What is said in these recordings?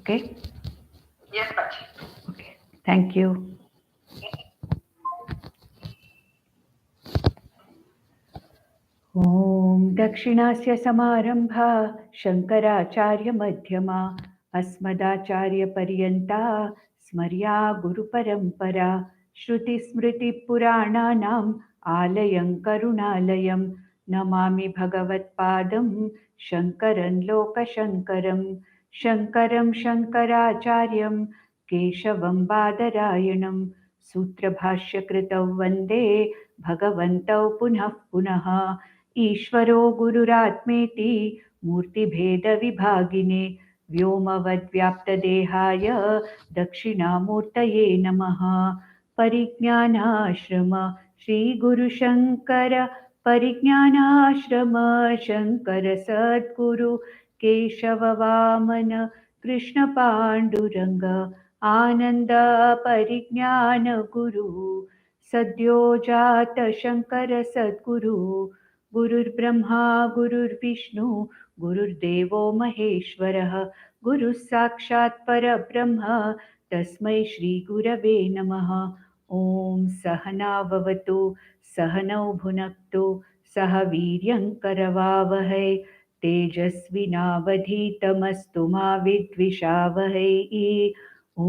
Okay? Yes, Pachi. Okay. Thank you. ॐ दक्षिणास्य समारम्भा शङ्कराचार्यमध्यमा अस्मदाचार्यपर्यन्ता स्मर्या गुरुपरम्परा श्रुतिस्मृतिपुराणानाम् आलयं करुणालयं नमामि भगवत्पादं शङ्करं लोकशङ्करं शङ्करं शङ्कराचार्यं केशवं बादरायणं सूत्रभाष्यकृतौ वन्दे भगवन्तौ पुनः पुनः ईश्वरो गुरुरात्मेति मूर्तिभेदविभागिने व्योमवद्व्याप्तदेहाय दक्षिणामूर्तये नमः परिज्ञानाश्रम श्रीगुरुशङ्कर परिज्ञानाश्रम शङ्कर सद्गुरु केशववामन कृष्णपाण्डुरङ्ग आनन्द परिज्ञानगुरु सद्यो जात शङ्कर सद्गुरु गुरुर्ब्रह्मा गुरुर्विष्णु गुरुर्देवो महेश्वरः गुरुः साक्षात् परब्रह्म तस्मै श्रीगुरवे नमः ॐ सहना भवतु सहनौ भुनक्तु सह वीर्यङ्करवावहै तेजस्विनावधीतमस्तु मा विद्विषावहै ॐ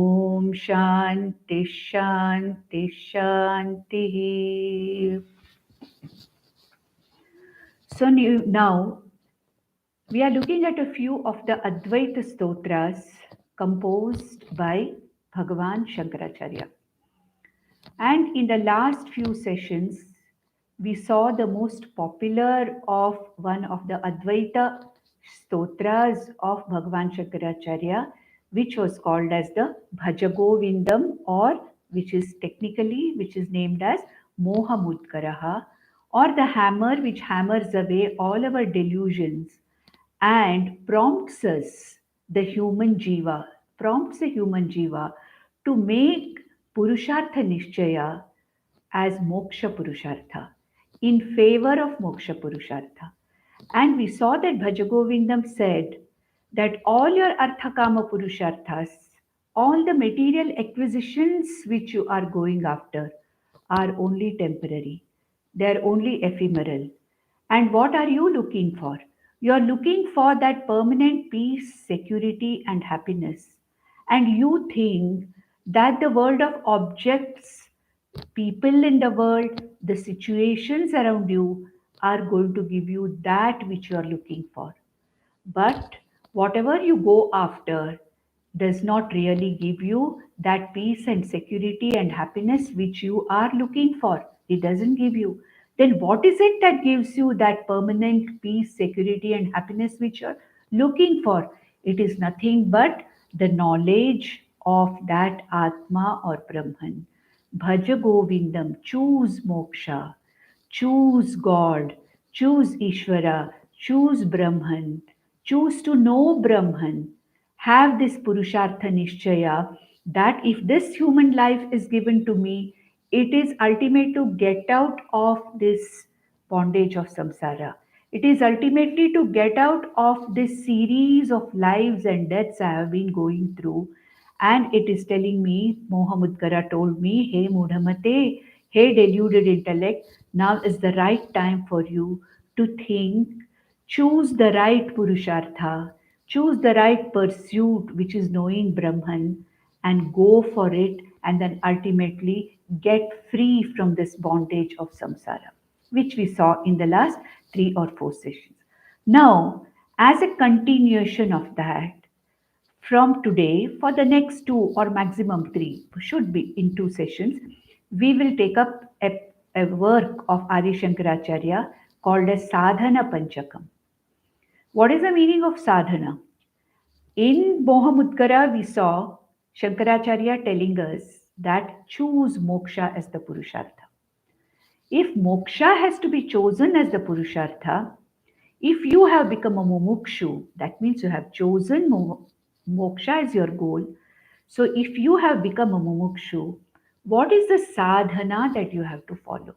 शान्ति शान्ति शान्तिः. So now we are looking at a few of the Advaita Stotras composed by Bhagavan Shankaracharya. And in the last few sessions, we saw the most popular of one of the Advaita Stotras of Bhagavan Shankaracharya, which was called as the Bhajagovindam, or which is named as Mohamudkaraha, or the hammer which hammers away all our delusions and prompts the human jiva to make Purushartha Nishchaya as Moksha Purushartha, in favor of Moksha Purushartha. And we saw that Bhajagovindam said that all your Arthakama Purusharthas, all the material acquisitions which you are going after, are only temporary. They are only ephemeral. And what are you looking for? You are looking for that permanent peace, security, and happiness. And you think that the world of objects, people in the world, the situations around you are going to give you that which you are looking for. But whatever you go after does not really give you that peace and security and happiness which you are looking for. It doesn't give you. Then what is it that gives you that permanent peace, security, and happiness which you're looking for? It is nothing but the knowledge of that Atma or Brahman. Bhaja Govindam, choose moksha, choose God, choose Ishvara, choose Brahman, choose to know Brahman, have this Purushartha Nishchaya that if this human life is given to me, it is ultimate to get out of this bondage of samsara. It is ultimately to get out of this series of lives and deaths I have been going through. And it is telling me, Mohamudkara told me, hey Mudhamate, hey deluded intellect, now is the right time for you to think, choose the right Purushartha, choose the right pursuit, which is knowing Brahman, and go for it, and then ultimately get free from this bondage of samsara, which we saw in the last 3 or 4 sessions. Now, as a continuation of that, from today, for the next 2 or maximum 3, should be in 2 sessions, we will take up a work of Adi Shankaracharya called as Sadhanapanchakam. What is the meaning of sadhana? In Mohamudkara, we saw Shankaracharya telling us that choose moksha as the Purushartha. If moksha has to be chosen as the Purushartha, if you have become a mumukshu, that means you have chosen moksha as your goal. So if you have become a mumukshu, what is the sadhana that you have to follow?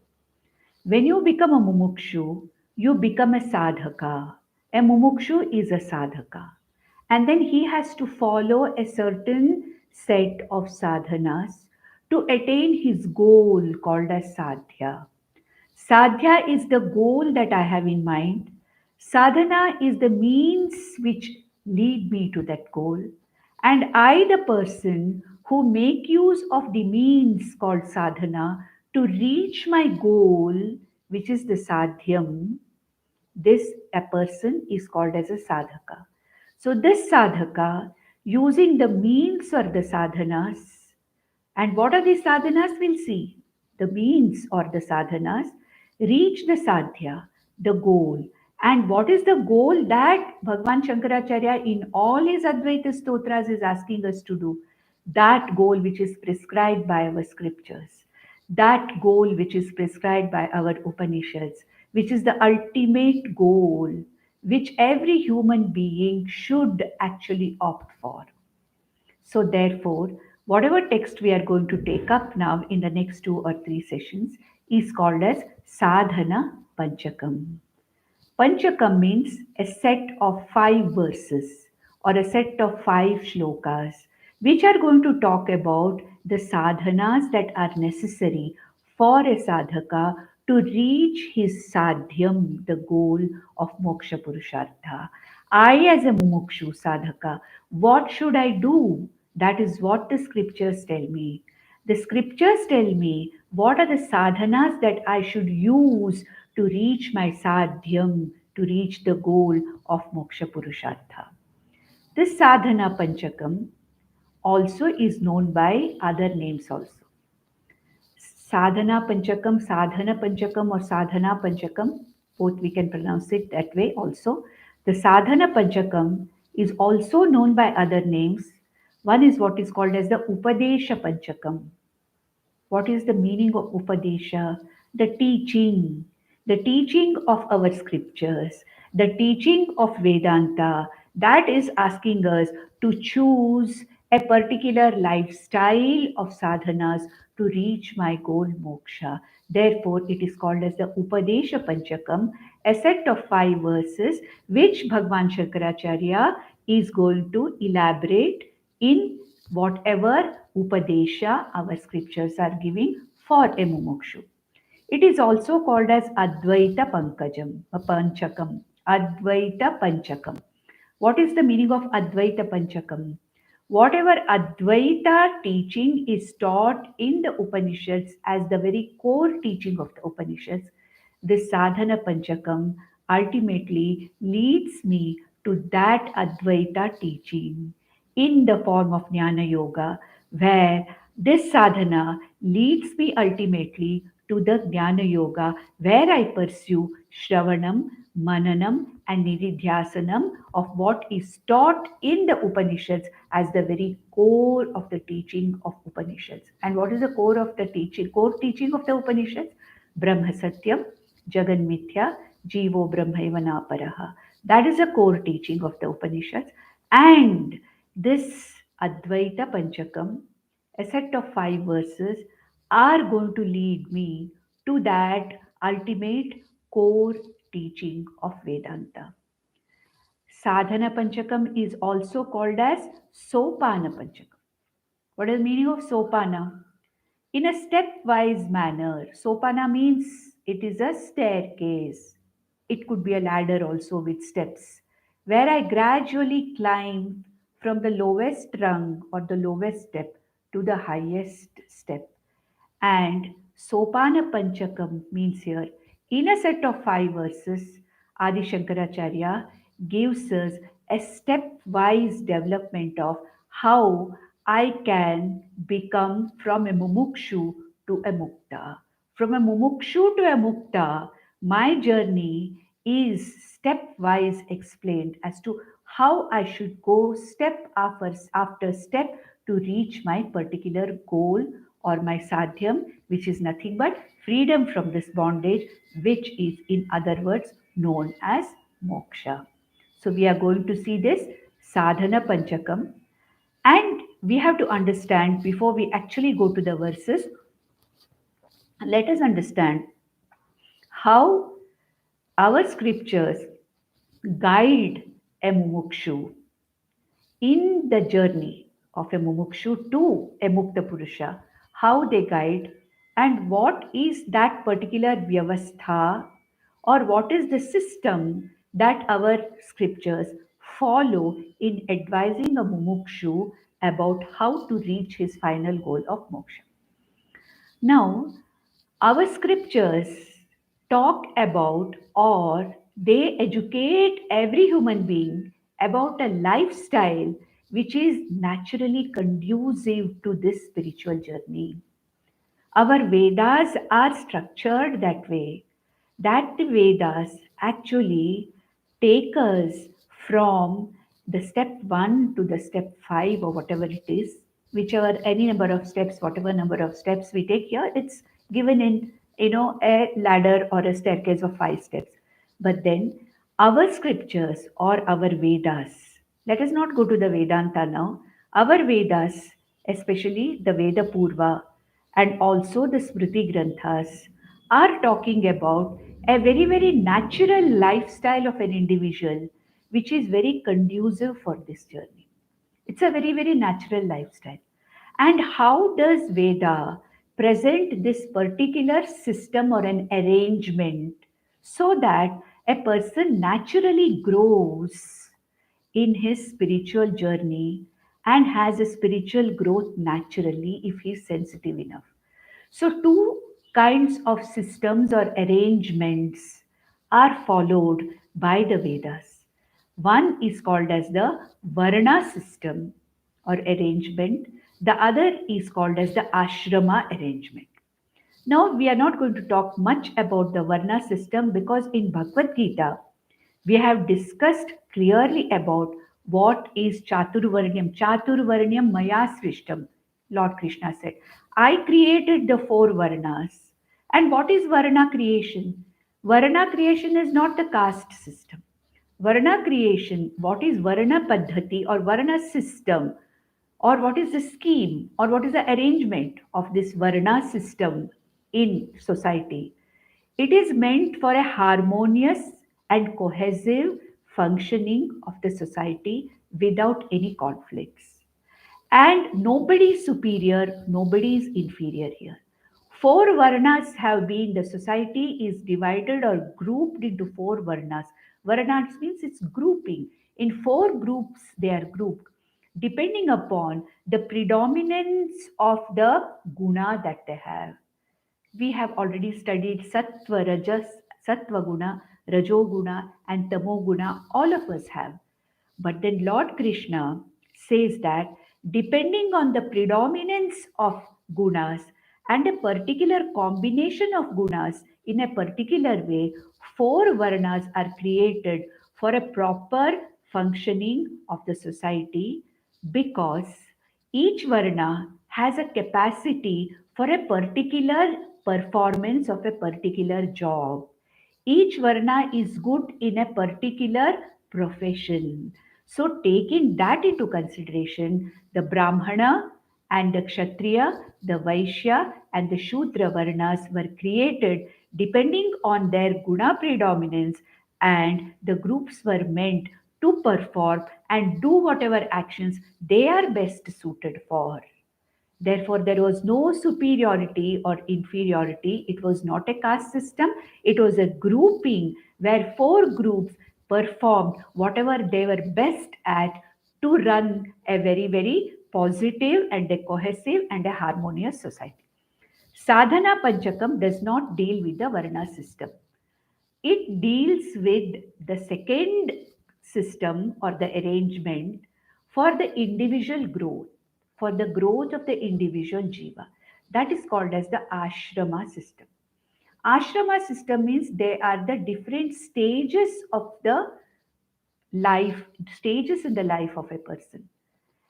When you become a mumukshu, you become a sadhaka. A mumukshu is a sadhaka. And then he has to follow a certain set of sadhanas to attain his goal called as sadhya. Sadhya is the goal that I have in mind. Sadhana is the means which lead me to that goal. And I, the person who make use of the means called sadhana to reach my goal, which is the sadhyam, this a person is called as a sadhaka. So this sadhaka, using the means or the sadhanas, and what are the sadhanas? We'll see. The means or the sadhanas reach the sadhya, the goal. And what is the goal that Bhagavan Shankaracharya in all his Advaita stotras is asking us to do? That goal which is prescribed by our scriptures, that goal which is prescribed by our Upanishads, which is the ultimate goal which every human being should actually opt for. So, therefore, whatever text we are going to take up now in the next 2 or 3 sessions is called as Sadhana Panchakam. Panchakam means a set of 5 verses or a set of 5 shlokas which are going to talk about the sadhanas that are necessary for a sadhaka to reach his sadhyam, the goal of moksha purushartha. I, as a mumukshu sadhaka, what should I do? That is what the scriptures tell me. The scriptures tell me what are the sadhanas that I should use to reach my sadhyam, to reach the goal of moksha purushartha. This sadhana panchakam also is known by other names also. Sadhana panchakam, sadhana panchakam, or sadhana panchakam, both we can pronounce it that way also. The sadhana panchakam is also known by other names. One is what is called as the Upadesha Panchakam. What is the meaning of Upadesha? The teaching of our scriptures, the teaching of Vedanta, that is asking us to choose a particular lifestyle of sadhanas to reach my goal moksha. Therefore, it is called as the Upadesha Panchakam, a set of 5 verses which Bhagwan Shankaracharya is going to elaborate in whatever Upadesha our scriptures are giving for a mumukshu. It is also called as Advaita Panchakam. Advaita Panchakam. What is the meaning of Advaita Panchakam? Whatever Advaita teaching is taught in the Upanishads as the very core teaching of the Upanishads, this Sadhana Panchakam ultimately leads me to that Advaita teaching in the form of Jnana Yoga, where this sadhana leads me ultimately to the Jnana Yoga, where I pursue Shravanam, Mananam, and Nididhyasanam of what is taught in the Upanishads as the very core of the teaching of Upanishads. And what is the core of the teaching? Core teaching of the Upanishads? Brahma Satyam, Jagan Mithya, Jivo Brahmaiva Paraha. That is the core teaching of the Upanishads. And this Advaita Panchakam, a set of 5 verses, are going to lead me to that ultimate core teaching of Vedanta. Sadhana Panchakam is also called as Sopana Panchakam. What is the meaning of Sopana? In a stepwise manner. Sopana means it is a staircase. It could be a ladder also with steps, where I gradually climb from the lowest rung or the lowest step to the highest step. And Sopana Panchakam means here, in a set of 5 verses, Adi Shankaracharya gives us a stepwise development of how I can become from a mumukshu to a mukta. From a mumukshu to a mukta, my journey is stepwise explained as to how I should go step after step to reach my particular goal or my sadhyam, which is nothing but freedom from this bondage, which is, in other words, known as moksha. So, we are going to see this sadhana panchakam, and we have to understand before we actually go to the verses, let us understand how our scriptures guide a mumukshu. in the journey of a mumukshu to a mukta purusha, how they guide, and what is that particular vyavastha, or what is the system that our scriptures follow in advising a mumukshu about how to reach his final goal of moksha. Now, our scriptures talk about, or they educate every human being about a lifestyle which is naturally conducive to this spiritual journey. Our Vedas are structured that way, that the Vedas actually take us from the step 1 to the step 5 or whatever it is, whichever any number of steps, whatever number of steps we take here, it's given in a ladder or a staircase of 5 steps. But then our scriptures or our Vedas, let us not go to the Vedanta now. Our Vedas, especially the Veda Purva and also the Smriti Granthas, are talking about a very, very natural lifestyle of an individual which is very conducive for this journey. It's a very, very natural lifestyle. And how does Veda present this particular system or an arrangement so that a person naturally grows in his spiritual journey and has a spiritual growth naturally if he is sensitive enough? So, two kinds of systems or arrangements are followed by the Vedas. One is called as the Varna system or arrangement, the other is called as the Ashrama arrangement. Now, we are not going to talk much about the Varna system because in Bhagavad Gita, we have discussed clearly about what is Chaturvarnyam. Chaturvarnyam Maya Srishtam, Lord Krishna said. I created the four Varnas. And what is Varna creation? Varna creation is not the caste system. Varna creation, what is Varna Paddhati or Varna system, or what is the scheme, or what is the arrangement of this Varna system in society? It is meant for a harmonious and cohesive functioning of the society without any conflicts. And nobody is superior, nobody is inferior here. Four varnas have been, the society is divided or grouped into four varnas. Varnas means it's grouping. In four groups, they are grouped depending upon the predominance of the guna that they have. We have already studied sattva, rajas, sattva guna, rajoguna, and tamoguna. All of us have. But then Lord Krishna says that depending on the predominance of gunas and a particular combination of gunas in a particular way, four varnas are created for a proper functioning of the society, because each varna has a capacity for a particular performance of a particular job. Each varna is good in a particular profession. So, taking that into consideration, the Brahmana and the Kshatriya, the Vaishya, and the Shudra Varnas were created depending on their guna predominance, and the groups were meant to perform and do whatever actions they are best suited for. Therefore, there was no superiority or inferiority. It was not a caste system. It was a grouping where four groups performed whatever they were best at to run a very, very positive and a cohesive and a harmonious society. Sadhana Panchakam does not deal with the Varna system. It deals with the second system or the arrangement for the individual growth, for the growth of the individual jiva. That is called as the ashrama system. Ashrama system means they are the different stages of the life, stages in the life of a person.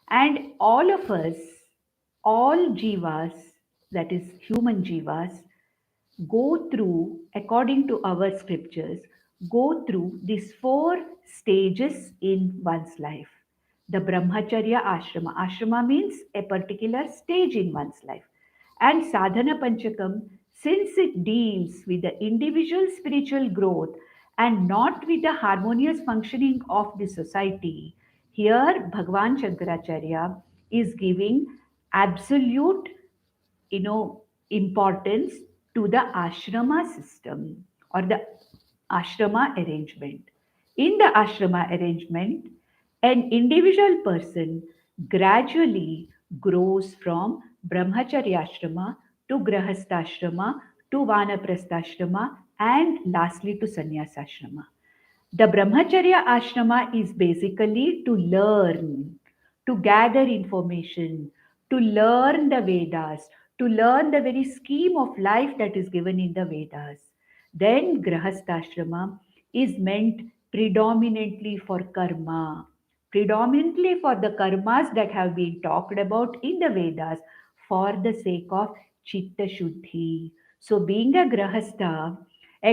And all of us, all jivas, that is human jivas, go through, according to our scriptures, go through these four stages in one's life. The Brahmacharya Ashrama. Ashrama means a particular stage in one's life. And Sadhana Panchakam, since it deals with the individual spiritual growth and not with the harmonious functioning of the society, Here, Bhagwan Shankaracharya is giving absolute, importance to the ashrama system or the ashrama arrangement. In the ashrama arrangement, an individual person gradually grows from brahmacharya ashrama to grahastha to vanaprastha and lastly to sannyasashrama. The Brahmacharya ashrama is basically to learn, to gather information, to learn the Vedas, to learn the very scheme of life that is given in the Vedas. Then Grahastha is meant predominantly for karma, predominantly for the karmas that have been talked about in the Vedas for the sake of Chitta Shuddhi. So, being a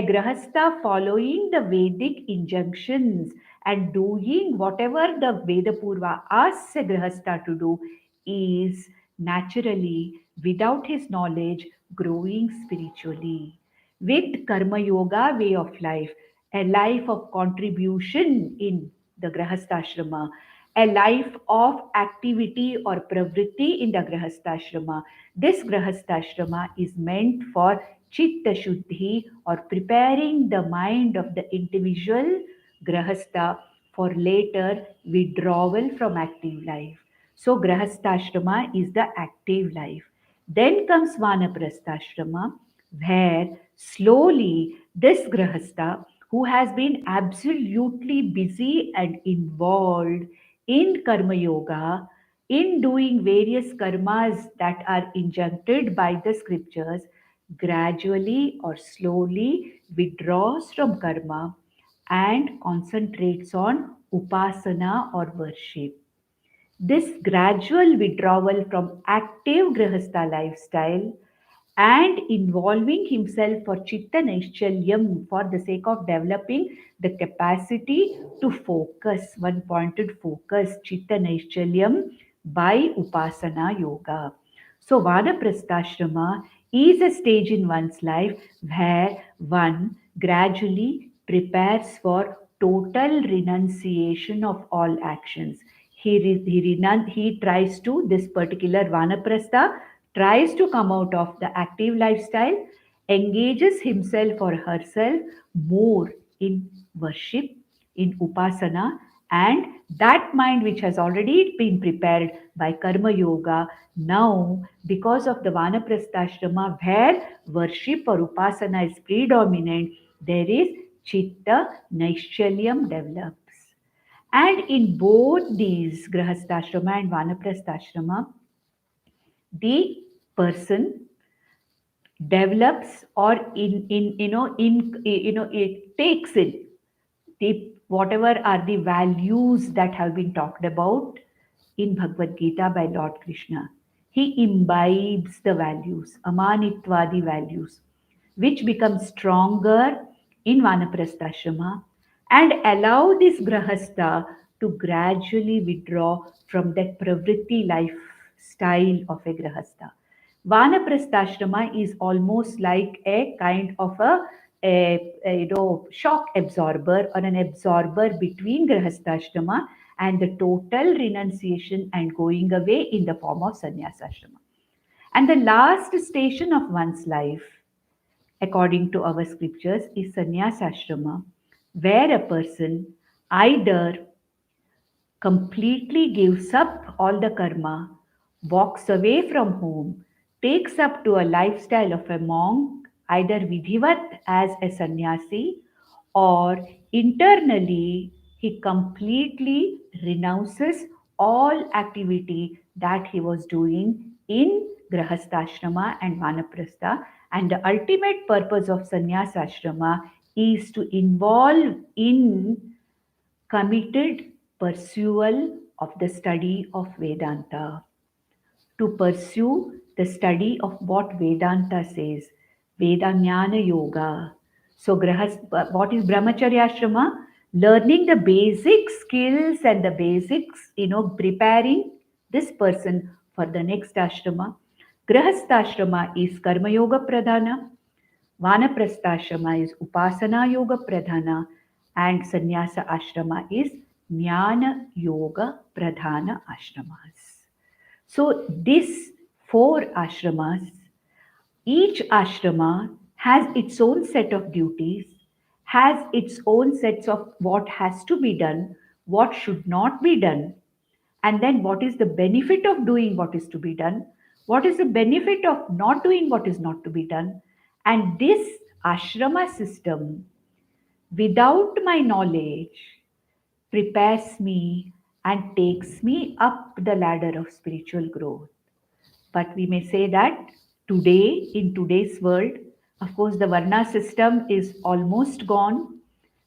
grahastha following the Vedic injunctions and doing whatever the Vedapurva asks a grahastha to do is naturally, without his knowledge, growing spiritually. With Karma Yoga way of life, a life of contribution in the grahastha a life of activity or pravritti in the grahastha. This grahastha is meant for chitta shuddhi or preparing the mind of the individual grahastha for later withdrawal from active life. So grahastha is the active life. Then comes vanaprastha where slowly this grahastha who has been absolutely busy and involved in karma yoga, in doing various karmas that are injuncted by the scriptures, gradually or slowly withdraws from karma and concentrates on upasana or worship. This gradual withdrawal from active grahastha lifestyle and involving himself for chitta naischalyam for the sake of developing the capacity to focus, one pointed focus, chitta naischalyam by upasana yoga. So, Vanaprastha is a stage in one's life where one gradually prepares for total renunciation of all actions. He tries to, this particular Vanaprastha tries to come out of the active lifestyle, engages himself or herself more in worship, in upasana, and that mind which has already been prepared by karma yoga now because of the vanaprastha where worship or upasana is predominant, there is chitta naischalyam develops. And in both these grahastha and vanaprastha, the person develops or it takes in the whatever are the values that have been talked about in Bhagavad Gita by Lord Krishna. He imbibes the values, amanitvadi values, which become stronger in Vanaprastha and allow this grahastha to gradually withdraw from that pravritti lifestyle of a grahastha. Vanaprastha is almost like a kind of a shock absorber or an absorber between grahastha and the total renunciation and going away in the form of sannyasashrama. And the last station of one's life, according to our scriptures, is sannyasashrama, where a person either completely gives up all the karma, walks away from home, takes up to a lifestyle of a monk, either vidhivat as a sannyasi, or internally he completely renounces all activity that he was doing in grahastha and vanaprastha. And the ultimate purpose of sannyasashrama is to involve in committed pursual of the study of Vedanta, to pursue the study of what Vedanta says, Vedanyana Yoga. So, what is Brahmacharya Ashrama? Learning the basic skills and the basics, preparing this person for the next ashrama. Grahastha is Karma Yoga Pradhana, Vanaprastha is Upasana Yoga Pradhana, and Sannyasa Ashrama is Jnana Yoga Pradhana Ashramas. So, these four ashramas, each ashrama has its own set of duties, has its own sets of what has to be done, what should not be done, and then what is the benefit of doing what is to be done, what is the benefit of not doing what is not to be done. And this ashrama system, without my knowledge, prepares me and takes me up the ladder of spiritual growth. But we may say that today, in today's world, of course, the Varna system is almost gone.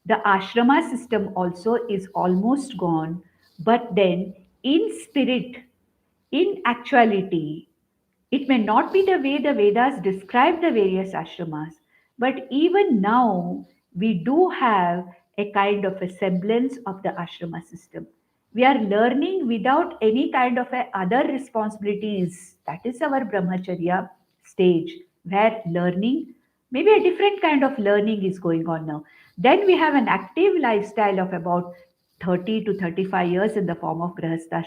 The ashrama system also is almost gone. But then, in spirit, in actuality, it may not be the way the Vedas describe the various ashramas, but even now we do have a kind of a semblance of the ashrama system. We are learning without any kind of a other responsibilities. That is our brahmacharya stage where learning, maybe a different kind of learning is going on now. Then we have an active lifestyle of about 30 to 35 years in the form of grahastha.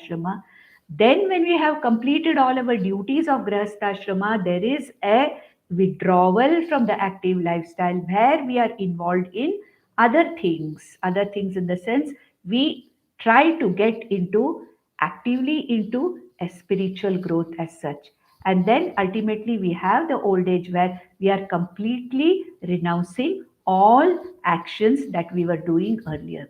Then, when we have completed all our duties of Grahastha there is a withdrawal from the active lifestyle where we are involved in other things in the sense we try to get into actively into a spiritual growth as such. And then ultimately we have the old age where we are completely renouncing all actions that we were doing earlier.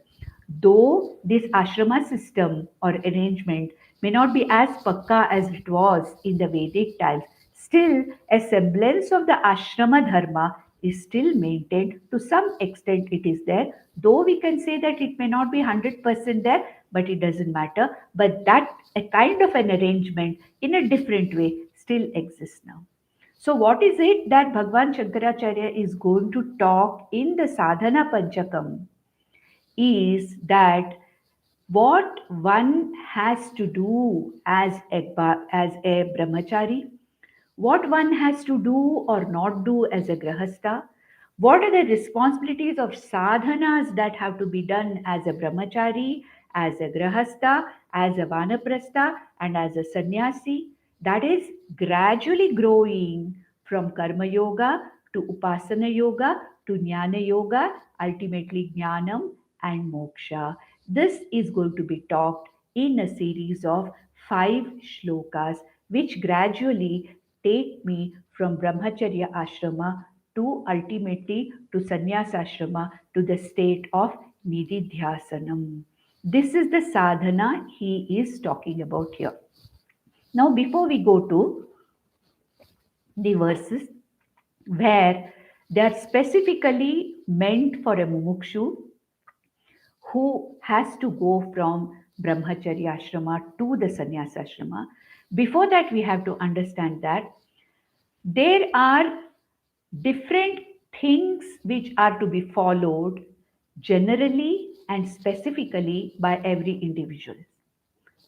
Though this ashrama system or arrangement may not be as pakka as it was in the Vedic times, still a semblance of the ashrama dharma is still maintained. To some extent, it is there. Though we can say that it may not be 100% there, but it doesn't matter. But that a kind of an arrangement in a different way still exists now. So, what is it that Bhagwan Shankaracharya is going to talk in the Sadhana Panchakam? Is that what one has to do as a brahmachari, what one has to do or not do as a grahastha, what are the responsibilities of sadhanas that have to be done as a brahmachari, as a grahastha, as a vanaprastha, and as a sannyasi. That is gradually growing from karma yoga to upasana yoga to jnana yoga, ultimately jnanam and moksha. This is going to be talked in a series of 5 shlokas, which gradually take me from Brahmacharya ashrama to ultimately to sannyas ashrama to the state of nididhyasanam. This is the sadhana he is talking about here. Now, before we go to the verses where they are specifically meant for a mumukshu who has to go from brahmacharya ashrama to the sannyas ashrama, before that we have to understand that there are different things which are to be followed generally and specifically by every individual.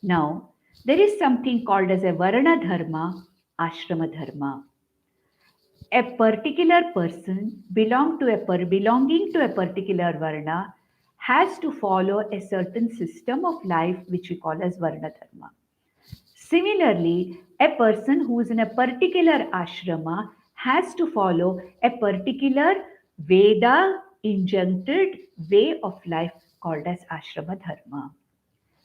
Now, there is something called as a Varna Dharma, Ashrama Dharma. A particular person belonging to a particular Varna has to follow a certain system of life which we call as Varna Dharma. Similarly, a person who is in a particular ashrama has to follow a particular Veda injuncted way of life called as ashrama dharma.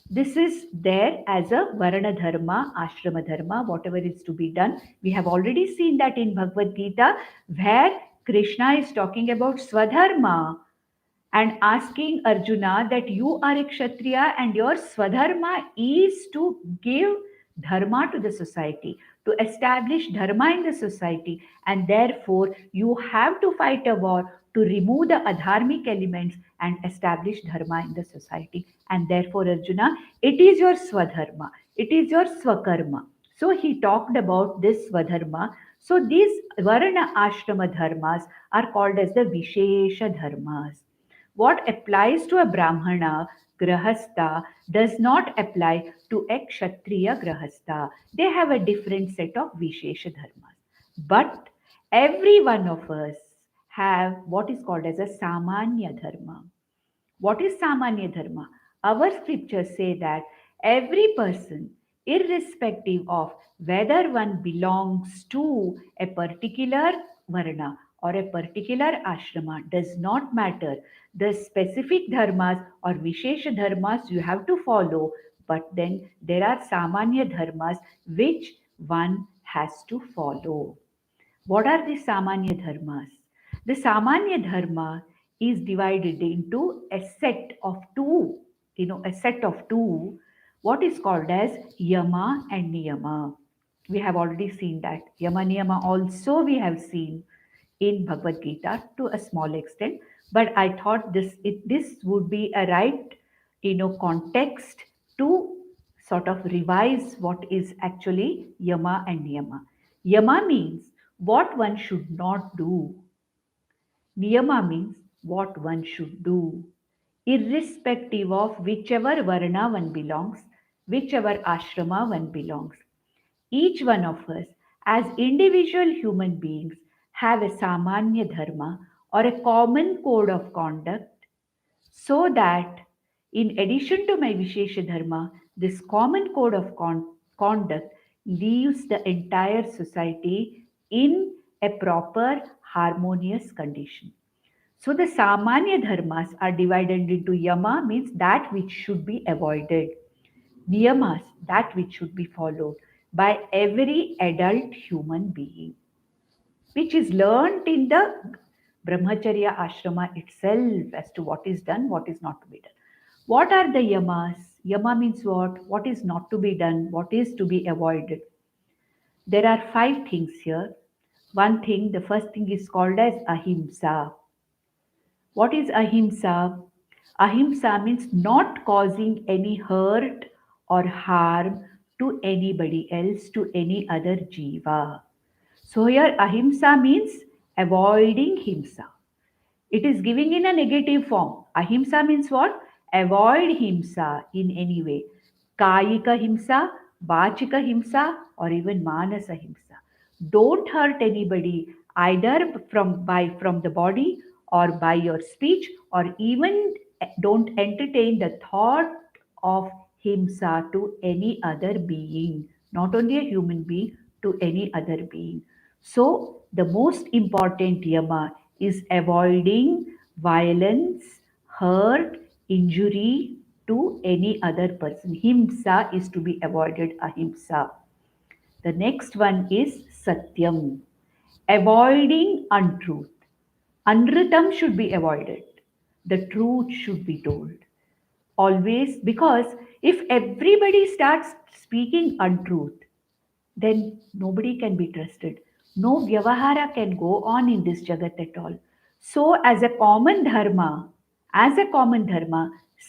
This is there as a Varna Dharma, Ashrama Dharma, whatever is to be done. We have already seen that in Bhagavad Gita, where Krishna is talking about Swadharma and asking Arjuna that you are a Kshatriya and your Swadharma is to give dharma to the society, to establish dharma in the society, and therefore you have to fight a war to remove the adharmic elements and establish dharma in the society. And therefore, Arjuna, it is your Swadharma, it is your Swakarma. So he talked about this Swadharma. So these Varna Ashrama Dharmas are called as the Vishesha Dharmas. What applies to a Brahmana Grahastha does not apply to a Kshatriya Grahastha. They have a different set of Vishesha Dharmas. But every one of us have what is called as a Samanya Dharma. What is Samanya Dharma? Our scriptures say that every person, irrespective of whether one belongs to a particular varna or a particular ashrama, does not matter. The specific dharmas or vishesha dharmas you have to follow, but then there are samanya dharmas which one has to follow. What are the Samanya Dharmas? The Samanya Dharma is divided into a set of two, a set of two, what is called as Yama and Niyama. We have already seen that. Yama Niyama also we have seen in Bhagavad Gita to a small extent, but I thought this would be a right, context to sort of revise what is actually Yama and Niyama. Yama means what one should not do. Niyama means what one should do, irrespective of whichever varna one belongs, whichever ashrama one belongs. Each one of us, as individual human beings, have a samanya dharma or a common code of conduct, so that in addition to my Vishesha Dharma, this common code of conduct leaves the entire society in a proper harmonious condition. So the Samanya Dharmas are divided into Yama, means that which should be avoided, Niyamas, that which should be followed by every adult human being, which is learnt in the Brahmacharya ashrama itself as to what is done, what is not to be done. What are the yamas? Yama means what? What is not to be done? What is to be avoided? There are five things here. One thing, the first thing is called as ahimsa. What is ahimsa? Ahimsa means not causing any hurt or harm to anybody else, to any other jiva. So here ahimsa means avoiding himsa. It is giving in a negative form. Ahimsa means what? Avoid himsa in any way. Kayika himsa, vachika himsa, or even manasa himsa. Don't hurt anybody either from the body or by your speech, or even don't entertain the thought of himsa to any other being, not only a human being, to any other being. So, the most important yama is avoiding violence, hurt, injury to any other person. Himsa is to be avoided, ahimsa. The next one is satyam, avoiding untruth. Anritam should be avoided. The truth should be told. Always, because if everybody starts speaking untruth, then nobody can be trusted. No vyavahara can go on in this jagat at all. So, as a common dharma,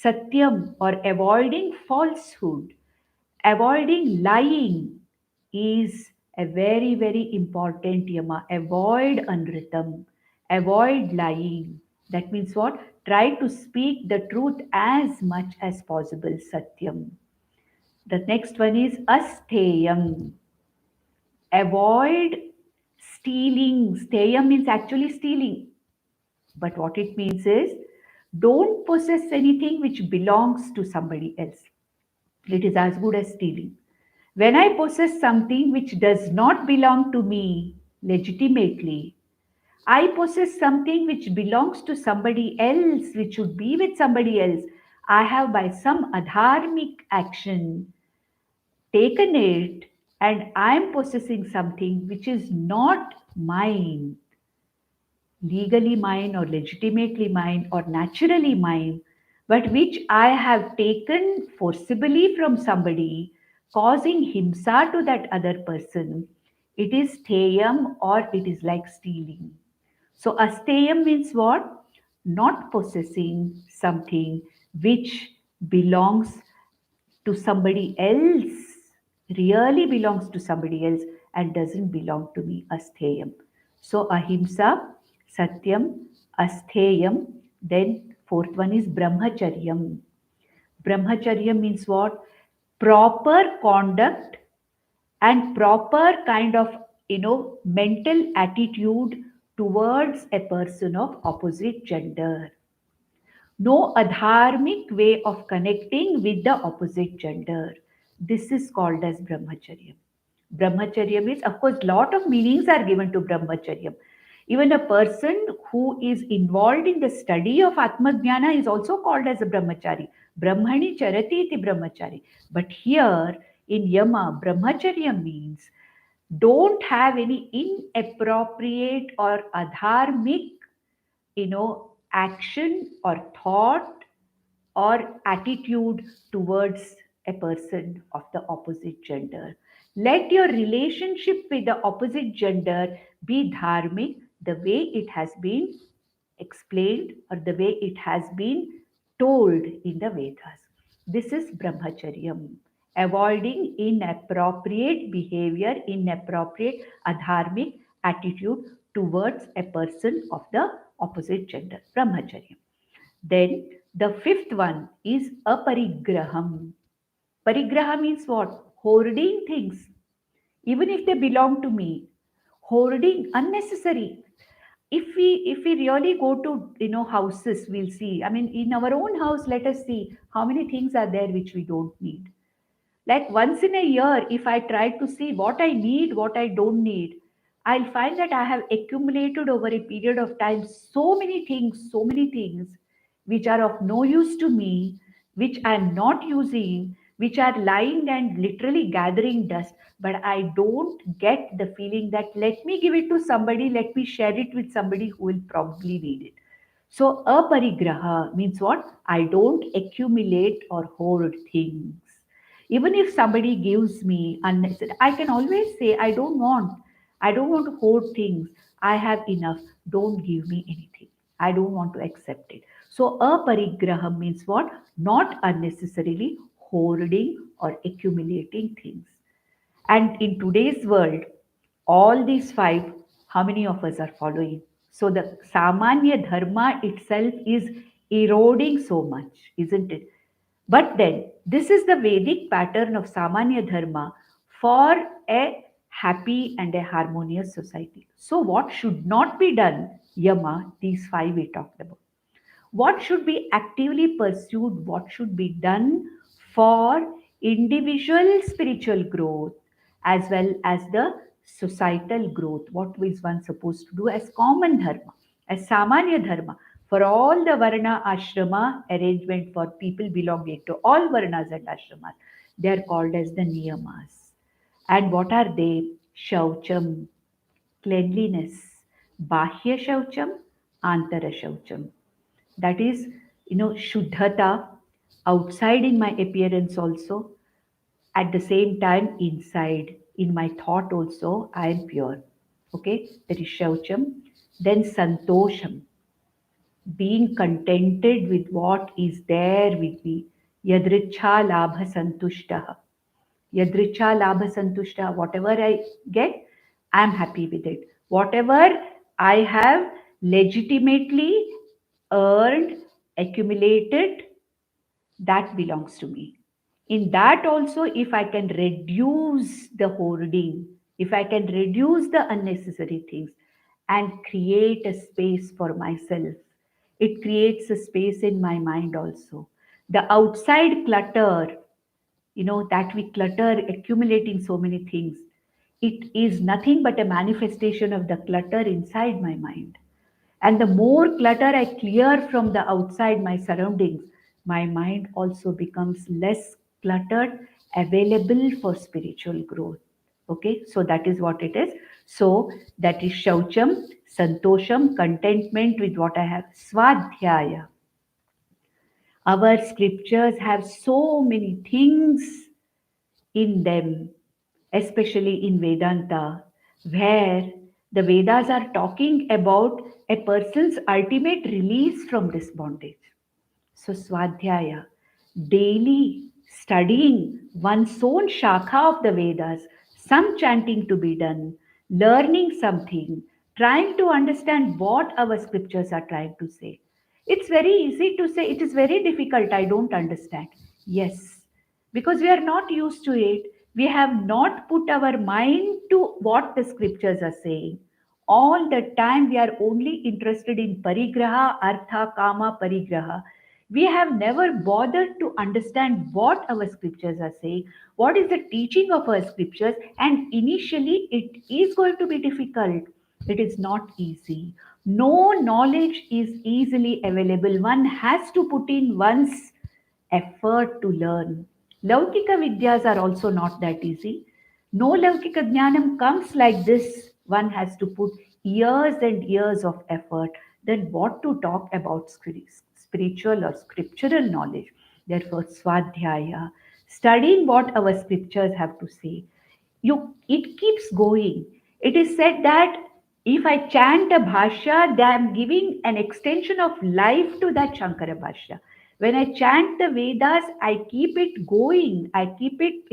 satyam or avoiding falsehood, avoiding lying is a very, very important yama. Avoid anritam, avoid lying. That means what? Try to speak the truth as much as possible, satyam. The next one is astheyam. Avoid stealing. Steyam means actually stealing. But what it means is don't possess anything which belongs to somebody else. It is as good as stealing. When I possess something which does not belong to me legitimately, I possess something which belongs to somebody else, which should be with somebody else. I have, by some adharmic action, taken it, and I am possessing something which is not mine, legally mine or legitimately mine or naturally mine, but which I have taken forcibly from somebody, causing himsa to that other person. It is steyam, or it is like stealing. So asteyam means what? Not possessing something which belongs to somebody else, really belongs to somebody else and doesn't belong to me, astheyam. So ahimsa, satyam, astheyam. Then fourth one is brahmacharyam. Brahmacharya means what? Proper conduct and proper kind of, mental attitude towards a person of opposite gender. No adharmic way of connecting with the opposite gender. This is called as brahmacharya. Brahmacharya means, of course, lot of meanings are given to brahmacharya. Even a person who is involved in the study of Atmajnana is also called as a brahmachari. Brahmani charati iti brahmachari. But here in Yama, brahmacharya means don't have any inappropriate or adharmic, action or thought or attitude towards a person of the opposite gender. Let your relationship with the opposite gender be dharmic, the way it has been explained or the way it has been told in the Vedas. This is brahmacharyam, avoiding inappropriate behavior, inappropriate adharmic attitude towards a person of the opposite gender. Brahmacharyam. Then the fifth one is aparigraham. Parigraha means what? Hoarding things, even if they belong to me. Hoarding unnecessary. If we really go to houses, we'll see. I mean, in our own house, let us see how many things are there which we don't need. Like once in a year, if I try to see what I need, what I don't need, I'll find that I have accumulated over a period of time so many things which are of no use to me, which I'm not using, which are lying and literally gathering dust. But I don't get the feeling that let me give it to somebody, let me share it with somebody who will probably need it. So, aparigraha means what? I don't accumulate or hoard things. Even if somebody gives me unnecessary, I can always say, I don't want to hoard things. I have enough. Don't give me anything. I don't want to accept it. So, aparigraha means what? Not unnecessarily hoarding or accumulating things. And in today's world, all these five, how many of us are following? So the Samanya Dharma itself is eroding so much, isn't it? But then, this is the Vedic pattern of Samanya Dharma for a happy and a harmonious society. So, what should not be done? Yama, these five we talked about. What should be actively pursued? What should be done for individual spiritual growth as well as the societal growth? What is one supposed to do as common dharma, as samanya dharma for all the varna ashrama arrangement for people belonging to all varnas and ashramas? They are called as the niyamas. And what are they? Shaucham, cleanliness, bahya shaucham, antara shaucham, that is shuddhata outside in my appearance also, at the same time inside in my thought also I am pure. Okay, that is shaucham. Then santosham, being contented with what is there with me. Yadricha labha santushtah. Yadricha labha santushtah, whatever I get, I'm happy with it. Whatever I have legitimately earned, accumulated, that belongs to me. In that also, if I can reduce the hoarding, if I can reduce the unnecessary things and create a space for myself, it creates a space in my mind also. The outside clutter, that we clutter, accumulating so many things, it is nothing but a manifestation of the clutter inside my mind. And the more clutter I clear from the outside my surroundings, my mind also becomes less cluttered, available for spiritual growth. Okay, so that is what it is. So that is shaucham, santosham, contentment with what I have. Swadhyaya. Our scriptures have so many things in them, especially in Vedanta, where the Vedas are talking about a person's ultimate release from this bondage. So, Swadhyaya, daily studying one's own shakha of the Vedas, some chanting to be done, learning something, trying to understand what our scriptures are trying to say. It's very easy to say, it is very difficult, I don't understand. Yes, because we are not used to it. We have not put our mind to what the scriptures are saying. All the time we are only interested in parigraha, artha, kama, parigraha. We have never bothered to understand what our scriptures are saying, what is the teaching of our scriptures, and initially it is going to be difficult. It is not easy. No knowledge is easily available. One has to put in one's effort to learn. Laukika Vidyas are also not that easy. No Laukika Jnanam comes like this. One has to put years and years of effort. Then, what to talk about spiritual or scriptural knowledge? Therefore, Swadhyaya, studying what our scriptures have to say, it keeps going. It is said that if I chant a bhashya, then I'm giving an extension of life to that Shankara bhashya. When I chant the Vedas, I keep it going, I keep it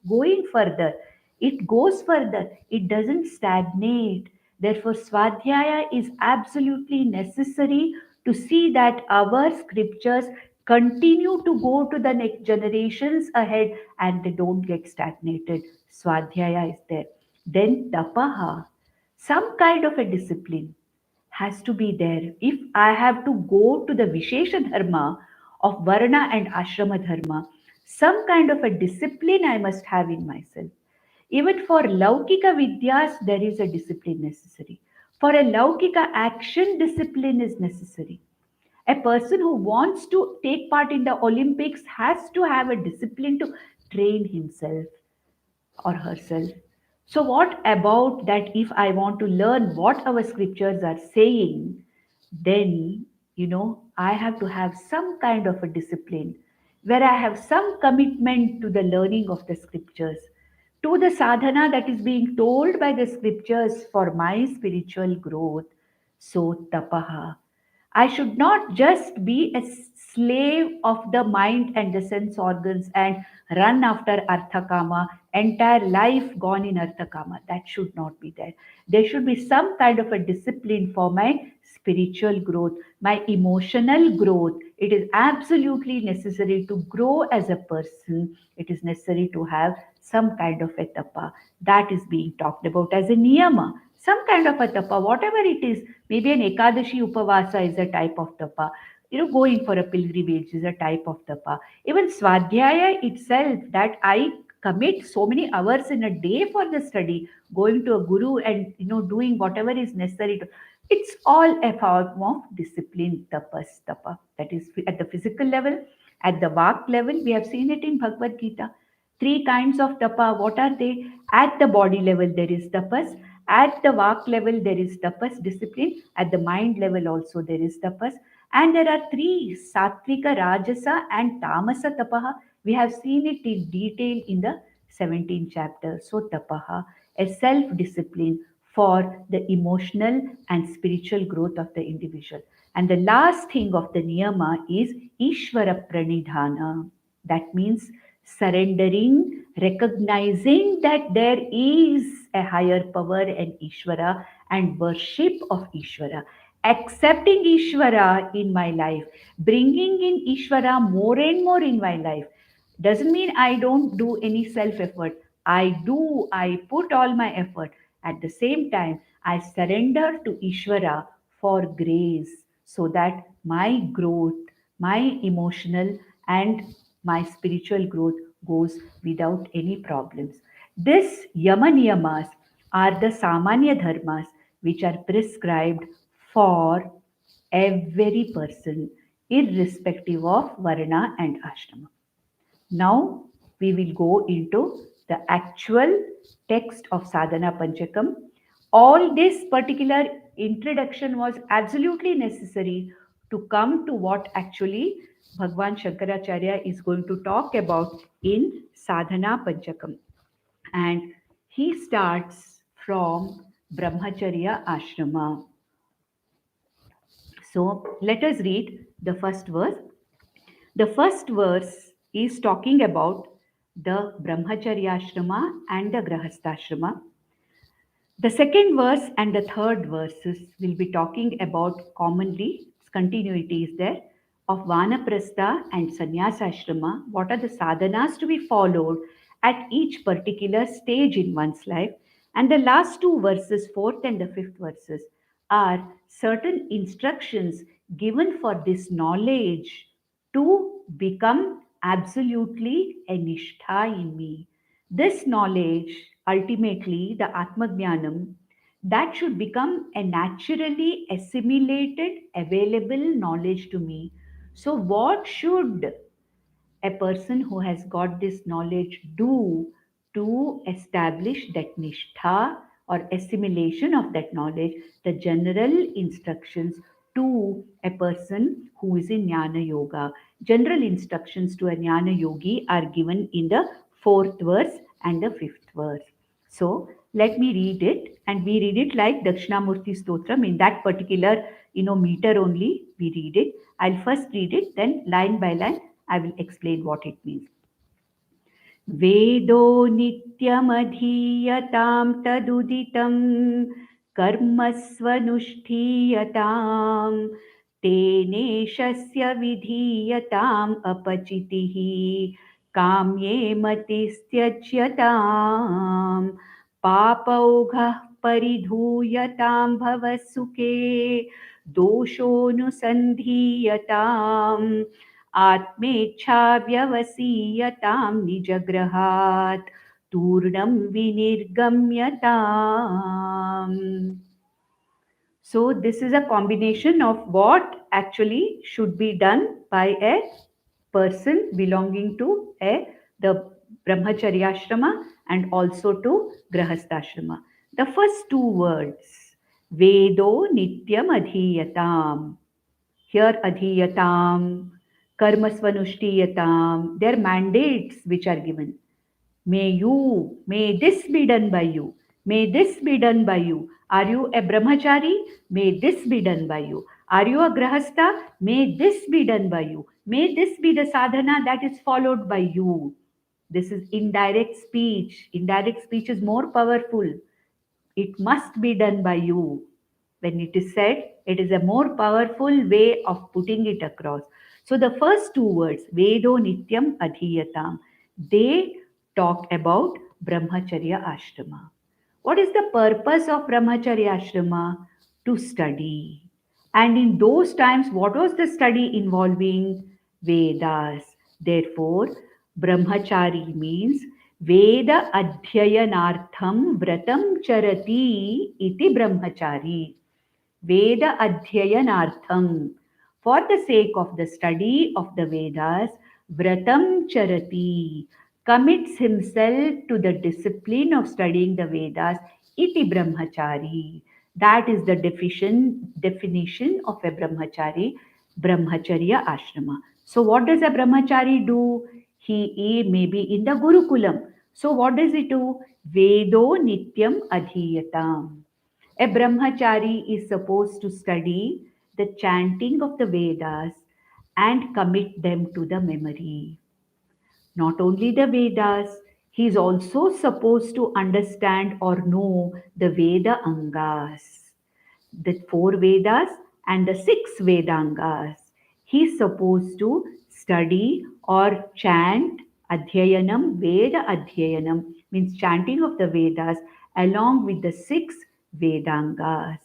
going further. It goes further, it doesn't stagnate. Therefore, Swadhyaya is absolutely necessary to see that our scriptures continue to go to the next generations ahead and they don't get stagnated. Swadhyaya is there. Then tapaha, some kind of a discipline has to be there. If I have to go to the Vishesha Dharma of Varna and Ashrama Dharma, some kind of a discipline I must have in myself. Even for Laukika Vidyas, there is a discipline necessary. For a Laukika action, discipline is necessary. A person who wants to take part in the Olympics has to have a discipline to train himself or herself. So, what about that? If I want to learn what our scriptures are saying, then I have to have some kind of a discipline where I have some commitment to the learning of the scriptures, to the sadhana that is being told by the scriptures for my spiritual growth. So, tapaha. I should not just be a slave of the mind and the sense organs and run after Arthakama, entire life gone in Arthakama. That should not be there. There should be some kind of a discipline for my spiritual growth, my emotional growth. It is absolutely necessary to grow as a person. It is necessary to have some kind of a tapa. That is being talked about as a niyama. Some kind of a tapa, whatever it is. Maybe an Ekadashi Upavasa is a type of tapa. Going for a pilgrimage is a type of tapa. Even Swadhyaya itself, that I commit so many hours in a day for the study, going to a guru and doing whatever is necessary to, it's all a form of discipline, tapas, tapa. That is at the physical level, at the vak level. We have seen it in Bhagavad Gita. Three kinds of tapa. What are they? At the body level, there is tapas. At the vak level, there is tapas, discipline. At the mind level, also there is tapas. And there are three: sattvika, rajasa, and tamasa tapaha. We have seen it in detail in the 17th chapter. So, tapaha, a self discipline for the emotional and spiritual growth of the individual. And the last thing of the niyama is Ishvara Pranidhana. That means surrendering, recognizing that there is a higher power and Ishvara and worship of Ishvara. Accepting Ishvara in my life, bringing in Ishvara more and more in my life doesn't mean I don't do any self effort. I do, I put all my effort. At the same time, I surrender to Ishvara for grace so that my growth, my emotional and my spiritual growth goes without any problems. This Yama Niyamas are the Samanya Dharmas which are prescribed for every person, irrespective of Varna and Ashrama. Now we will go into the actual text of Sadhana Panchakam. All this particular introduction was absolutely necessary to come to what actually Bhagwan Shankaracharya is going to talk about in Sadhana Panchakam. And he starts from Brahmacharya Ashrama. So let us read the first verse. The first verse is talking about the Brahmacharya Ashrama and the Grahastha. The second verse and the third verses will be talking about commonly, continuity is there, of Vanaprastha and Sannyasa Ashrama. What are the sadhanas to be followed at each particular stage in one's life? And the last two verses, fourth and the fifth verses, are certain instructions given for this knowledge to become absolutely a nishtha in me. This knowledge, ultimately the Atmajnanam, that should become a naturally assimilated, available knowledge to me. So, what should a person who has got this knowledge do to establish that nishtha or assimilation of that knowledge? The general instructions to a person who is in jnana yoga, general instructions to a jnana yogi are given in the fourth verse and the fifth verse. So let me read it, and we read it like Dakshinamurti Stotram in that particular meter only. We read it. I'll first read it, then line by line I will explain what it means. वेदो नित्यमधीयतां तदुदितं कर्मस्वनुष्ठीयतां तेनेशस्य विधीयताम् अपचितिः काम्ये मतिस्त्यज्यतां पापौघः परिधूयतां भवसुखे दोषोऽनुसन्धीयताम् आत्मेच्छाव्यवसीयतां निजग्रहात् तूर्णं विनिर्गम्यताम्. So this is a combination of what actually should be done by a person belonging to the brahmacharya ashrama and also to grahastha. The first two words, Vedo Nityam Adhiyatam. Here Adhiyatam, Karmasvanushtiyatam, they are mandates which are given. May this be done by you. May this be done by you. Are you a brahmachari? May this be done by you. Are you a grahastha? May this be done by you. May this be the sadhana that is followed by you. This is indirect speech. Indirect speech is more powerful. It must be done by you. When it is said, it is a more powerful way of putting it across. So the first two words, Vedo Nityam Adhiyatam, they talk about Brahmacharya Ashrama. What is the purpose of Brahmacharya Ashrama? To study. And in those times, what was the study involving? Vedas. Therefore, Brahmachari means Veda Adhyayanartham Vratam Charati iti Brahmachari. Veda Adhyayanartham. For the sake of the study of the Vedas, Vratam Charati commits himself to the discipline of studying the Vedas, iti Brahmachari. That is the definition of a Brahmachari, Brahmacharya Ashrama. So, what does a Brahmachari do? He may be in the Gurukulam. So, what does he do? Vedo Nityam Adhiyatam. A brahmachari is supposed to study the chanting of the Vedas and commit them to the memory. Not only the Vedas, he is also supposed to understand or know the Veda Angas, the four Vedas and the six Vedangas. He is supposed to study or chant Adhyayanam, Veda Adhyayanam, means chanting of the Vedas along with the six Vedangas.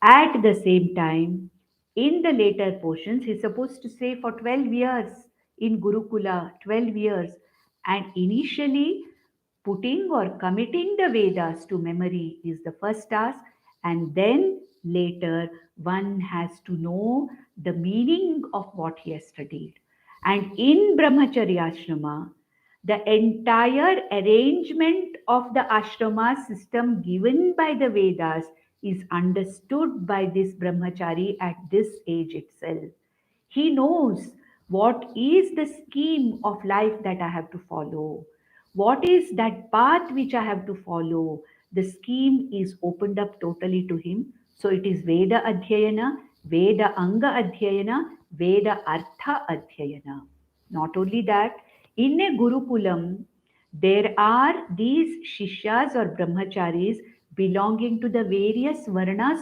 At the same time, in the later portions, he's supposed to say for 12 years in Gurukula, 12 years, and initially putting or committing the Vedas to memory is the first task, and then later one has to know the meaning of what he has studied. And in Brahmacharya Ashrama, the entire arrangement of the ashrama system given by the Vedas is understood by this brahmachari at this age itself. He knows what is the scheme of life that I have to follow. What is that path which I have to follow? The scheme is opened up totally to him. So it is Veda Adhyayana, Veda Anga Adhyayana, Veda Artha Adhyayana. Not only that, in a Gurukulam, there are these Shishyas or Brahmacharis belonging to the various Varnas.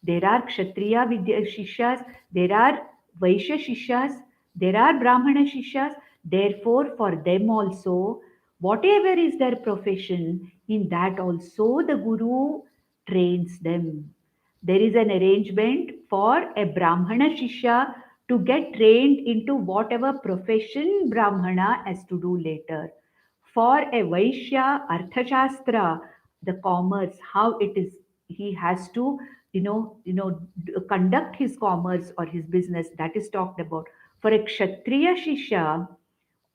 There are Kshatriya Shishyas, there are Vaishya Shishyas, there are Brahmana Shishyas. Therefore, for them also, whatever is their profession, in that also the Guru trains them. There is an arrangement for a Brahmana Shishya to get trained into whatever profession Brahmana has to do later. For a Vaishya, Arthashastra, the commerce, how it is, he has to, conduct his commerce or his business, that is talked about. For a Kshatriya Shishya,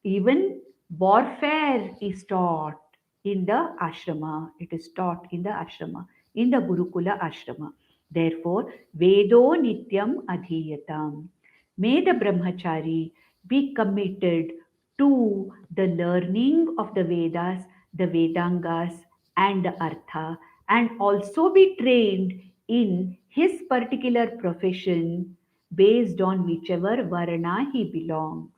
even warfare is taught in the ashrama. It is taught in the ashrama, in the Gurukula ashrama. Therefore, Vedo Nityam Adhiyatam. May the brahmachari be committed to the learning of the Vedas, the Vedangas, and the Artha, and also be trained in his particular profession based on whichever Varna he belongs.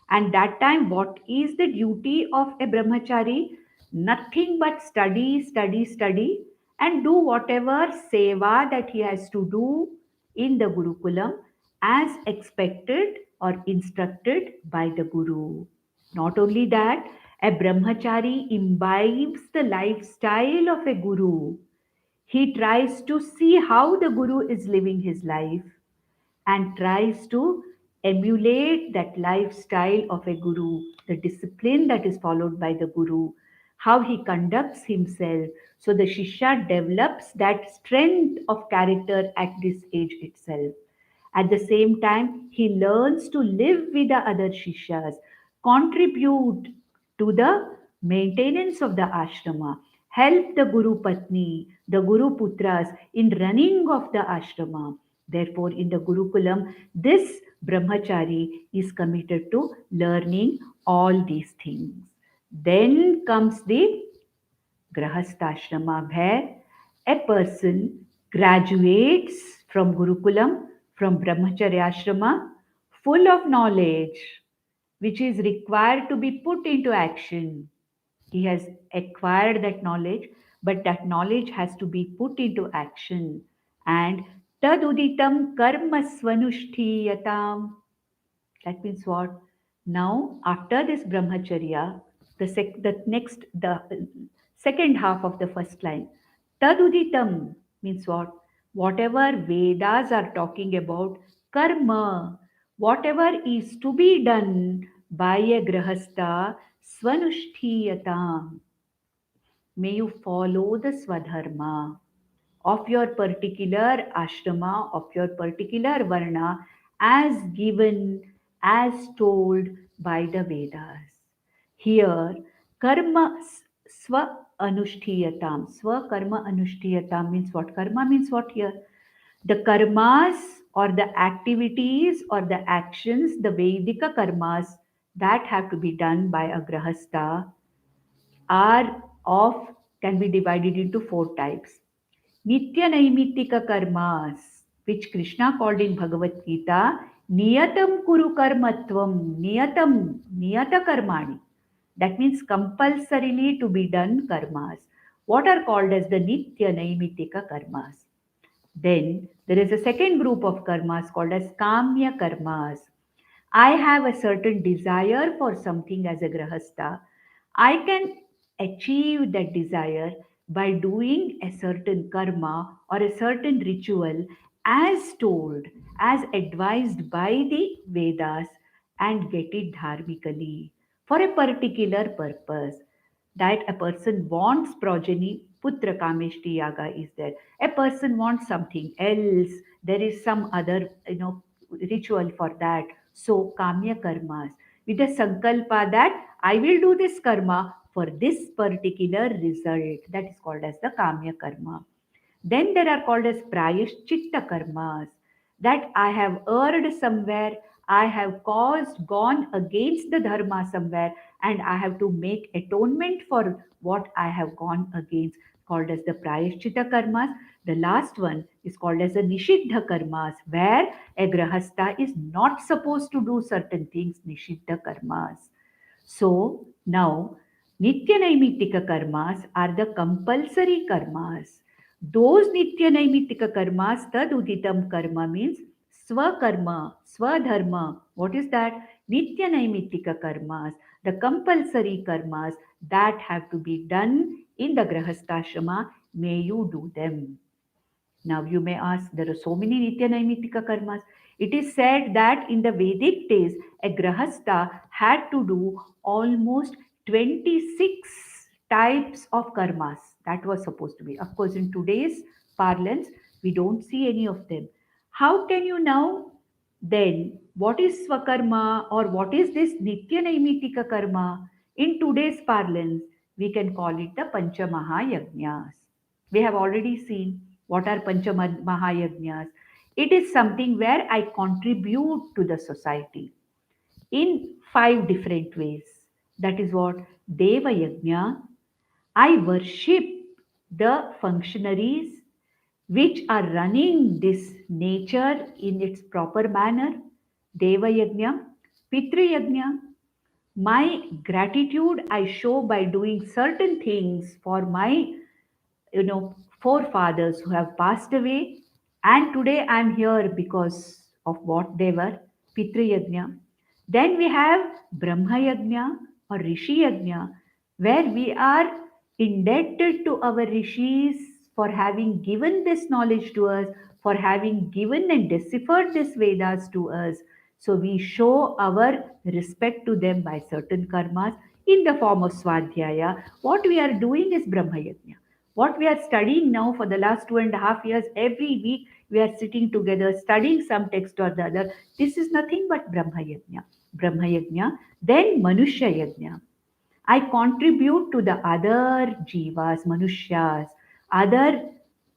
And that time, what is the duty of a brahmachari? Nothing but study, study, study, and do whatever seva that he has to do in the Gurukulam as expected or instructed by the Guru. Not only that, a brahmachari imbibes the lifestyle of a Guru. He tries to see how the Guru is living his life and tries to emulate that lifestyle of a guru, the discipline that is followed by the guru, how he conducts himself. So the Shishya develops that strength of character at this age itself. At the same time, he learns to live with the other Shishyas, contribute to the maintenance of the ashrama, help the Guru Patni, the Guru Putras in running of the ashrama. Therefore, in the Gurukulam, this brahmachari is committed to learning all these things. Then comes the grahastha where a person graduates from Gurukulam, from Brahmacharya Ashrama, full of knowledge, which is required to be put into action. He has acquired that knowledge, but that knowledge has to be put into action. And taduditam karma svanushthiyatam. That means what? Now, after this brahmacharya, the second half of the first line, taduditam means what? Whatever Vedas are talking about, karma, whatever is to be done by a grahastha, svanushthiyatam. May you follow the swadharma of your particular ashrama, of your particular varna, as given, as told by the Vedas. Here, karma swa anushtiyatam. Swa karma anushtiyatam means what? Karma means what here? The karmas or the activities or the actions, the Vedika karmas that have to be done by a grahastha are of can be divided into four types. Nitya Naimittika karmas, which Krishna called in Bhagavad Gita, Niyatam Kuru Karmatvam, Niyatam, Niyata Karmani. That means compulsorily to be done karmas. What are called as the Nitya Naimittika karmas? Then there is a second group of karmas called as Kamya karmas. I have a certain desire for something as a grahastha. I can achieve that desire by doing a certain karma or a certain ritual as told, as advised by the Vedas and get it dharmically for a particular purpose. That a person wants progeny, putra kameshti yaga is there. A person wants something else. There is some other, ritual for that. So kamya karmas with a sankalpa that I will do this karma for this particular result. That is called as the kamya karma. Then there are called as prayashchitta karmas that I have erred somewhere, I have gone against the dharma somewhere, and I have to make atonement for what I have gone against, called as the prayashchitta karmas. The last one is called as the nishiddha karmas, where a grahastha is not supposed to do certain things, nishiddha karmas. So now, Nitya Naimittika karmas are the compulsory karmas. Those Nitya Naimittika karmas, tad uditam karma means swakarma, swadharma. What is that? Nitya Naimittika karmas, the compulsory karmas that have to be done in the Grahasthashrama, may you do them. Now you may ask, there are so many Nitya Naimitika karmas. It is said that in the Vedic days, a Grahastha had to do almost 26 types of karmas. That was supposed to be. Of course, in today's parlance, we don't see any of them. How can you now then? What is Swakarma or what is this Nitya Naimitika karma? In today's parlance, we can call it the Pancha Mahayajnas. We have already seen what are Pancha Mahayajnas. It is something where I contribute to the society in five different ways. That is what Deva Yajna. I worship the functionaries which are running this nature in its proper manner. Deva Yajna, Pitru Yajna. My gratitude I show by doing certain things for my forefathers who have passed away, and today I'm here because of what they were. Pitru Yajna. Then we have Brahma Yajna or Rishi Yajna, where we are indebted to our rishis for having given this knowledge to us, for having given and deciphered this Vedas to us. So we show our respect to them by certain karmas in the form of Swadhyaya. What we are doing is Brahma Yajna. What we are studying now for the last 2.5 years, every week we are sitting together studying some text or the other. This is nothing but Brahma Yajna. Brahma Yajna. Then Manushya Yajna. I contribute to the other jivas, manushas, other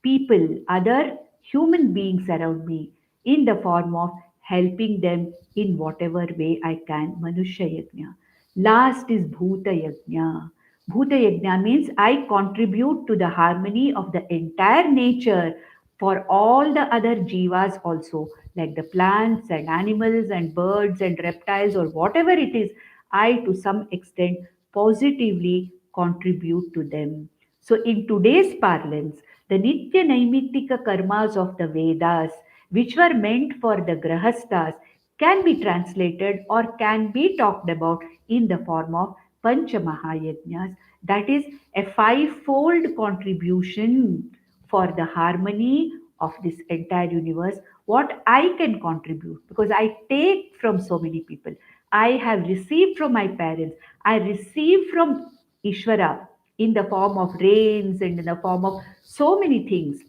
people, other human beings around me in the form of helping them in whatever way I can. Manushya Yajna. Last is Bhuta Yajna. Bhuta Yajna means I contribute to the harmony of the entire nature for all the other jivas also, like the plants and animals and birds and reptiles or whatever it is. I, to some extent, positively contribute to them. So, in today's parlance, the Nitya Naimittika karmas of the Vedas, which were meant for the Grahasthas, can be translated or can be talked about in the form of Pancha Mahayajnas. That is a fivefold contribution for the harmony of this entire universe. What I can contribute, because I take from so many people. I have received from my parents. I receive from Ishvara in the form of rains and in the form of so many things.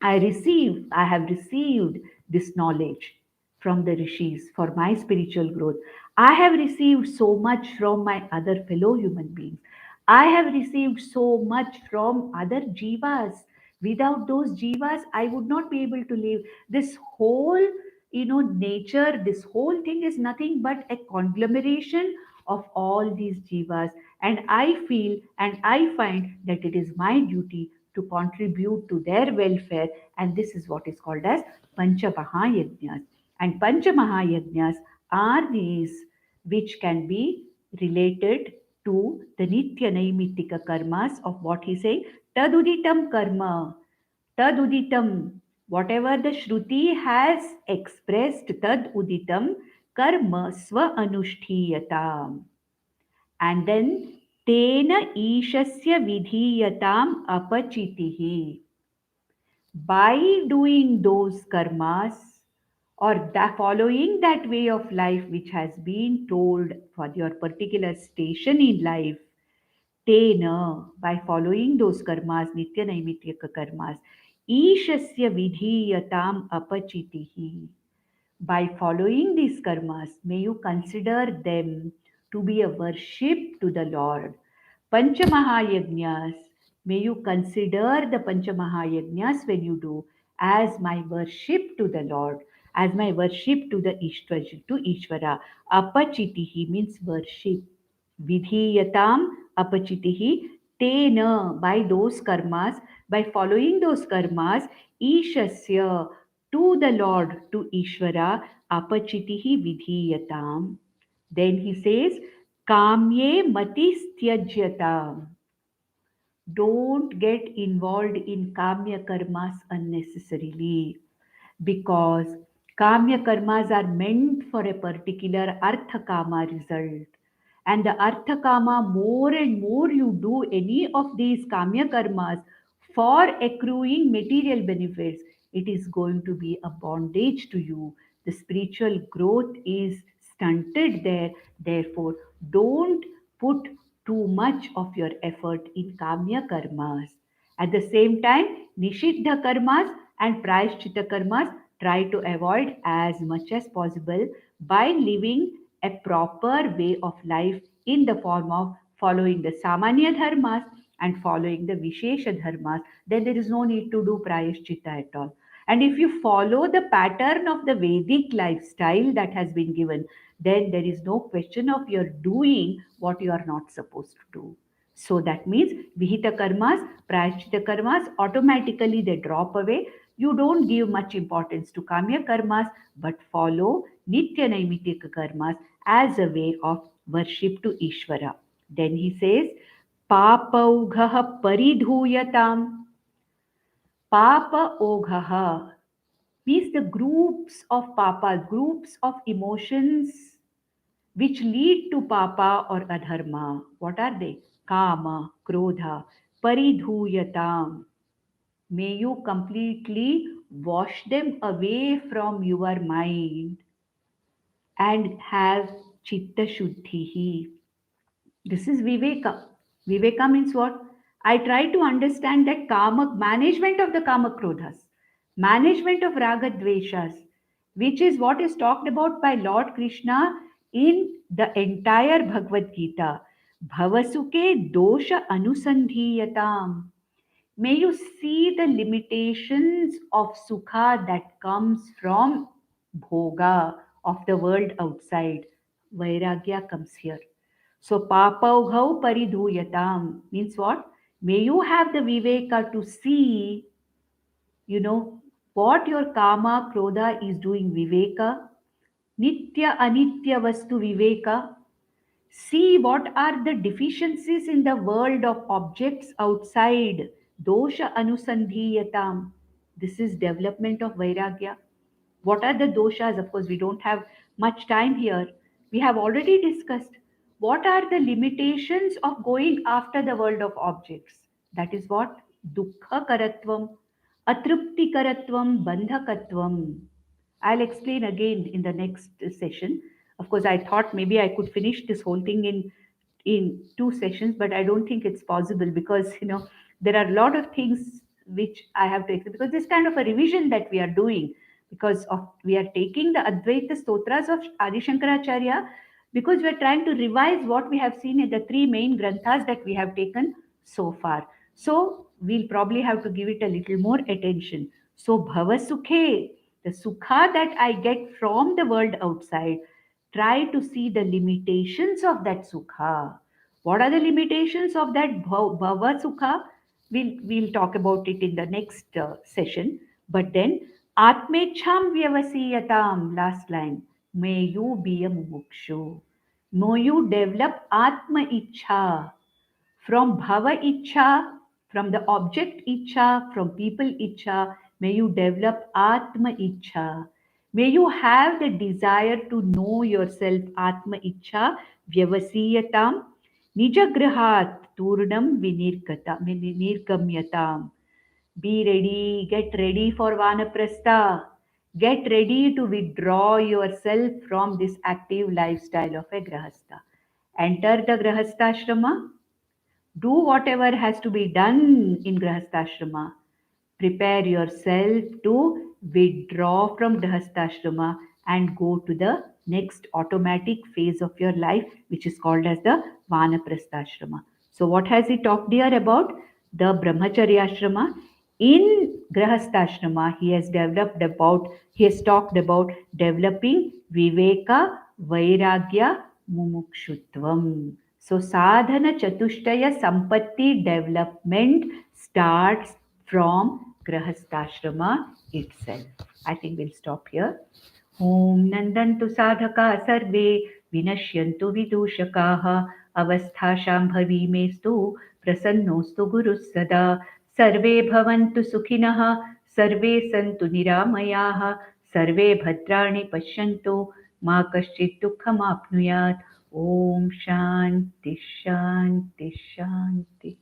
I have received this knowledge from the rishis for my spiritual growth. I have received so much from my other fellow human beings. I have received so much from other jivas. Without those jivas, I would not be able to live. This whole, nature, this whole thing is nothing but a conglomeration of all these jivas. And I feel and I find that it is my duty to contribute to their welfare, and this is what is called as Pancha Mahayajnas. And Pancha Mahayajnas are these which can be related to the Nitya Naimittika karmas of what he saying, Taduditam karma, Taduditam, whatever the Shruti has expressed, Tad Uditam karma swa anushthiyatam. And then Tena Ishasya Vidhiyatam Apachitihi. By doing those karmas or following that way of life which has been told for your particular station in life, Tena, by following those karmas, Nitya Naimitya karmas, Ishasya Vidhiyatam Apachitihi. By following these karmas, may you consider them to be a worship to the Lord. Panchamahayagnyas, may you consider the Panchamahayagnyas when you do as my worship to the Lord, as my worship to the Ishvara. Apachitihi means worship. Vidhiyatam apachitihi tena, by those karmas, by following those karmas, Ishasya, to the Lord, to Ishvara, apachitihi vidhiyatam. Then he says, Kamye mati styajyatam. Don't get involved in kamya karmas unnecessarily, because kamya karmas are meant for a particular artha kama result. And the artha kama, more and more you do any of these kamya karmas for accruing material benefits, it is going to be a bondage to you. The spiritual growth is stunted there. Therefore, don't put too much of your effort in kamya karmas. At the same time, nishiddha karmas and prayashchitta karmas try to avoid as much as possible by living a proper way of life in the form of following the samanya dharmas and following the Vishesha dharmas, then there is no need to do prayashchitta at all. And if you follow the pattern of the Vedic lifestyle that has been given, then there is no question of your doing what you are not supposed to do. So that means Vihita karmas, prayashchitta karmas, automatically they drop away. You don't give much importance to Kamya karmas, but follow Nitya Naimitika karmas as a way of worship to Ishvara. Then he says, पापौघः परिधूयताम्. Papa oghaha means the groups of papas, groups of emotions which lead to papa or adharma. What are they? Kama, krodha, paridhuyatam. May you completely wash them away from your mind and have chitta shuddhihi. This is Viveka. Viveka means what? I try to understand that karma, management of the kama krodhas, management of raga dveshas, which is what is talked about by Lord Krishna in the entire Bhagavad Gita. Bhavasuke dosha anusandhiyatam. May you see the limitations of sukha that comes from bhoga of the world outside. Vairagya comes here. So papaughav paridhuyatam means what? May you have the viveka to see, what your kama, krodha is doing viveka, nitya anitya vastu viveka. See what are the deficiencies in the world of objects outside. Dosha anusandhiyatam. This is development of vairagya. What are the doshas? Of course, we don't have much time here. We have already discussed what are the limitations of going after the world of objects. That is what? Dukkha karatvam, atrupti karatvam, bandhakatvam. I'll explain again in the next session. Of course, I thought maybe I could finish this whole thing in two sessions, but I don't think it's possible because there are a lot of things which I have to explain because this kind of a revision that we are doing because of we are taking the Advaita Stotras of Adi Shankaracharya because we are trying to revise what we have seen in the three main granthas that we have taken so far. So we'll probably have to give it a little more attention. So Bhavasukhe, the sukha that I get from the world outside, try to see the limitations of that sukha. What are the limitations of that bhava sukha? We'll talk about it in the next session. But then, Atmecham vyavasiyatam, last line. May you be a mumukshu. May you develop Atma Ichha from bhava Ichha, from the object Ichha, from people Ichha. May you develop Atma Ichha. May you have the desire to know yourself, Atma Ichha, Vyavasiyatam, Nijagrahat, Turnam Vinirkamyatam. Be ready, get ready for Vanaprastha. Get ready to withdraw yourself from this active lifestyle of a Grahastha. Enter the Grahastha do whatever has to be done in Grahastha prepare yourself to withdraw from Grahastha and go to the next automatic phase of your life, which is called as the Vanaprastha. So, what has he talked here about? The Brahmacharya Ashrama. In Grahastha he has talked about developing Viveka, Vairagya, Mumukshutvam. So, sadhana chatushtaya sampatti development starts from grahastha itself. I think we'll stop here. Om Nandantu Sadhaka Sarve Vinashyantu Vidushakaha Avastha Shambhavi Mestu Prasannostu Guru Sada Sarve Bhavantu Sukhinaha Sarve Santu Niramayaha Sarve Bhadrani Pashyantu Ma Kaschit Dukkham Apnuyat Om Shanti Shanti Shanti